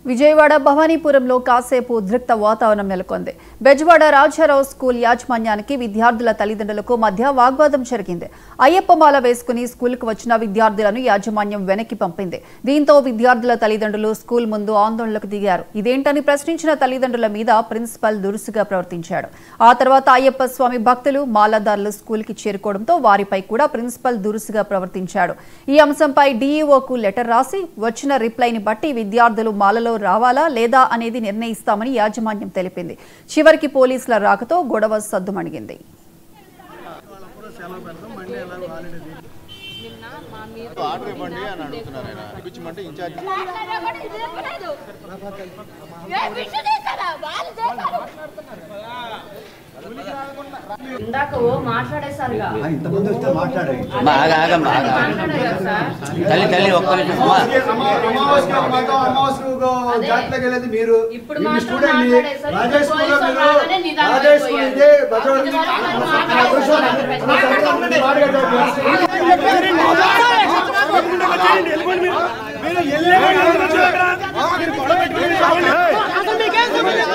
విజయవాడ భవానీపురంలో కాసేపు ఉద్రిక్త వాతావరణం నెలకొంది. బెజవాడ రాజారావు స్కూల్ యాజమాన్యానికి విద్యార్థుల తల్లిదండ్రులకు మధ్య వాగ్వాదం జరిగింది. అయ్యప్పమాల వేసుకుని స్కూల్కు వచ్చిన విద్యార్థులను యాజమాన్యం వెనక్కి పంపింది. దీంతో విద్యార్థుల తల్లిదండ్రులు స్కూల్ ముందు ఆందోళనకు దిగారు. ఇదేంటని ప్రశ్నించిన తల్లిదండ్రుల మీద ప్రిన్సిపల్ దురుసుగా ప్రవర్తించాడు. ఆ తర్వాత అయ్యప్ప స్వామి భక్తులు మాలదారులు స్కూల్కి చేరుకోవడంతో వారిపై కూడా ప్రిన్సిపల్ దురుసుగా ప్రవర్తించాడు. ఈ అంశంపై డీఈఓకు లెటర్ రాసి వచ్చిన రిప్లైని బట్టి విద్యార్థులు మాలలో రావాలా లేదా అనేది నిర్ణయిస్తామని యాజమాన్యం తెలిపింది. చివరికి పోలీసుల రాకతో గొడవ సద్దుమణిగింది. ఇందాక మాట్లాడేసారుగా ఇంతమంది వస్తే మాట్లాడండి. తల్లి ఒక్క మీరు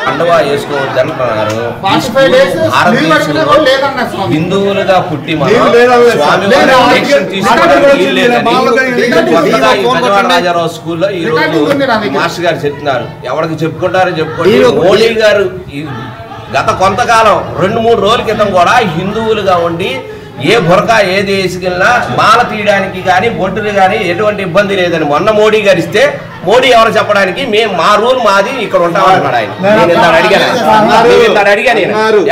కండువా వేసుకోవద్దన్నారు. హిందువులుగా పుట్టి రాజారావు స్కూల్లో ఈ రోజు మాస్టర్ గారు చెప్తున్నారు. ఎవరికి చెప్పుకుంటారో చెప్పుకోండి. మోడీ గారు గత కొంతకాలం 2-3 రోజుల క్రితం కూడా హిందువులుగా ఉండి ఏ బురకా ఏది వేసుకెళ్ళినా మాల తీయడానికి కానీ బొట్టులు కానీ ఎటువంటి ఇబ్బంది లేదని మొన్న మోడీ గారు ఇస్తే మోడీ ఎవరు చెప్పడానికి మేము మా రూల్ మాది ఇక్కడ ఉంటామన్నాడు ఆయన. నేను అడిగాను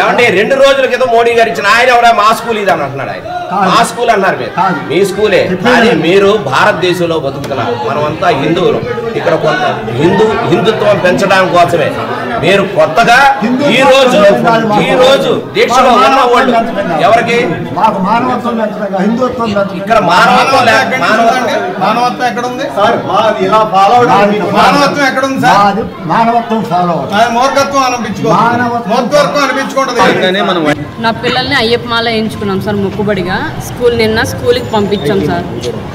ఏమంటే 2 రోజుల క్రితం మోడీ గారు ఇచ్చిన ఆయన ఎవరా మా స్కూల్ ఇది అని అంటున్నాడు. ఆయన మా స్కూల్ అన్నారు. మీరు మీ స్కూలే, కానీ మీరు భారతదేశంలో బతుకుతున్నారు. మనమంతా హిందువులు. ఇక్కడ కొంత హిందుత్వం పెంచడానికి కోసమే మీరు కొత్తగా ఈ రోజు దీక్షలో ఉన్న వాళ్ళు ఎవరికి ఇక్కడ మానవత్వం ఎక్కడ ఉంది? మానవత్వం ఎక్కడ ఉంది సార్? మానవత్వం ఫాలో మూర్ఖత్వం అనిపించుకుంటుంది. నా పిల్లల్ని అయ్యప్పమాల ఎంచుకున్నాం సార్ మొక్కుబడిగా. నిన్న స్కూల్కి పంపించాం సార్.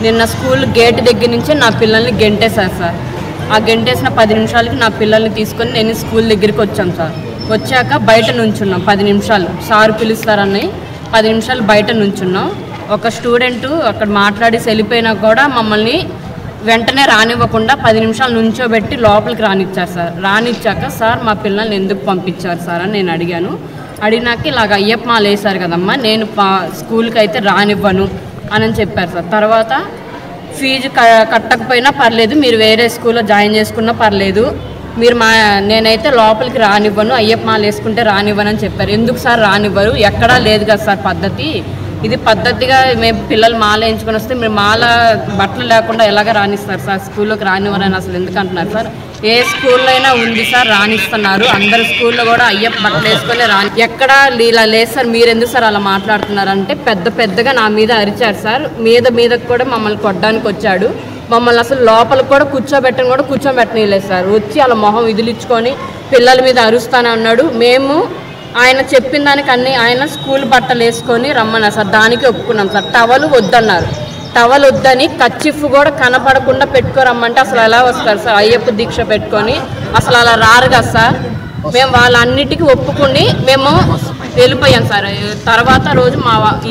నిన్న స్కూల్ గేట్ దగ్గర నుంచే నా పిల్లల్ని గెంటేశారు సార్. ఆ గెంటేసిన 10 నిమిషాలకి నా పిల్లల్ని తీసుకొని నేను స్కూల్ దగ్గరికి వచ్చాను సార్. వచ్చాక బయట నుంచున్నాం 10 నిమిషాలు. సార్ పిలుస్తారని 10 నిమిషాలు బయట నుంచున్నాం. ఒక స్టూడెంట్ అక్కడ మాట్లాడి వెళ్ళిపోయినా కూడా మమ్మల్ని వెంటనే రానివ్వకుండా 10 నిమిషాలు నుంచోబెట్టి లోపలికి రానిచ్చారు సార్. రానిచ్చాక సార్ మా పిల్లల్ని ఎందుకు పంపించారు సార్ అని నేను అడిగాను. అడిగినాక ఇలాగ అయ్యప్పమాల వేశారు కదమ్మా, నేను స్కూల్కి అయితే రానివ్వను అని చెప్పారు సార్. తర్వాత ఫీజు కట్టకపోయినా పర్లేదు, మీరు వేరే స్కూల్లో జాయిన్ చేసుకున్నా పర్లేదు, మీరు నేనైతే లోపలికి రానివ్వను, అయ్యప్పమాల వేసుకుంటే రానివ్వను అని చెప్పారు. ఎందుకు సార్ రానివ్వరు? ఎక్కడా లేదు కదా సార్ పద్ధతి. ఇది పద్ధతిగా మేము పిల్లలు మాల వేయించుకొని వస్తే మీరు మాల బట్టలు లేకుండా ఎలాగ రాణిస్తారు సార్? స్కూల్లోకి రానివ్వరని అసలు ఎందుకు అంటున్నారు సార్? ఏ స్కూల్లో అయినా ఉంది సార్, రాణిస్తున్నారు. అందరు స్కూల్లో కూడా అయ్యప్ప బట్టలు వేసుకొని ఎక్కడా ఇలా లేదు సార్, మీరు ఎందుకు సార్ అలా మాట్లాడుతున్నారు అంటే పెద్దగా నా మీద అరిచారు సార్. మీదకు కూడా మమ్మల్ని కొట్టడానికి వచ్చాడు. మమ్మల్ని అసలు లోపలికి కూడా కూర్చోబెట్టలేదు సార్. వచ్చి అలా మొహం విదిలించుకొని పిల్లల మీద అరుస్తానన్నాడు. మేము ఆయన చెప్పిన దానికి అన్ని ఆయన స్కూల్ బట్టలు వేసుకొని రమ్మన్నారు సార్. దానికి ఒప్పుకున్నాం సార్. టవల్ వద్దన్నారు. టవల్ వద్దని కచ్చిఫ్ కూడా కనపడకుండా పెట్టుకోరమ్మంటే అసలు ఎలా వస్తారు సార్? అయ్యప్ప దీక్ష పెట్టుకొని అసలు అలా రారు కదా సార్. మేము వాళ్ళన్నిటికీ ఒప్పుకుని మేము వెళ్ళిపోయాం సార్. తర్వాత రోజు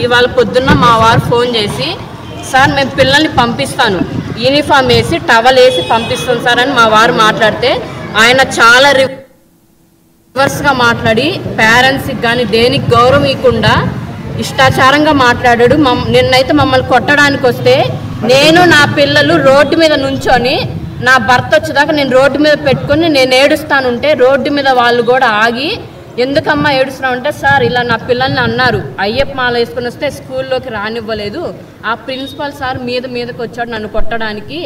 ఇవాళ పొద్దున్న మా వారు ఫోన్ చేసి సార్ మేము పిల్లల్ని పంపిస్తాను, యూనిఫామ్ వేసి టవల్ వేసి పంపిస్తాం సార్ అని మా వారు మాట్లాడితే ఆయన చాలా రివర్స్గా మాట్లాడి పేరెంట్స్కి కానీ దేనికి గౌరవం ఇవ్వకుండా ఇష్టాచారంగా మాట్లాడాడు. నిన్నైతే మమ్మల్ని కొట్టడానికి వస్తే నేను నా పిల్లలు రోడ్డు మీద నుంచొని నా భర్త వచ్చేదాకా నేను రోడ్డు మీద పెట్టుకొని నేను ఏడుస్తానుంటే రోడ్డు మీద వాళ్ళు కూడా ఆగి ఎందుకమ్మా ఏడుస్తున్నావు అంటే సార్ ఇలా నా పిల్లల్ని అన్నారు, అయ్యప్పమాల వేసుకొని వస్తే స్కూల్లోకి రానివ్వలేదు, ఆ ప్రిన్సిపల్ సార్ మీదకి వచ్చాడు నన్ను కొట్టడానికి.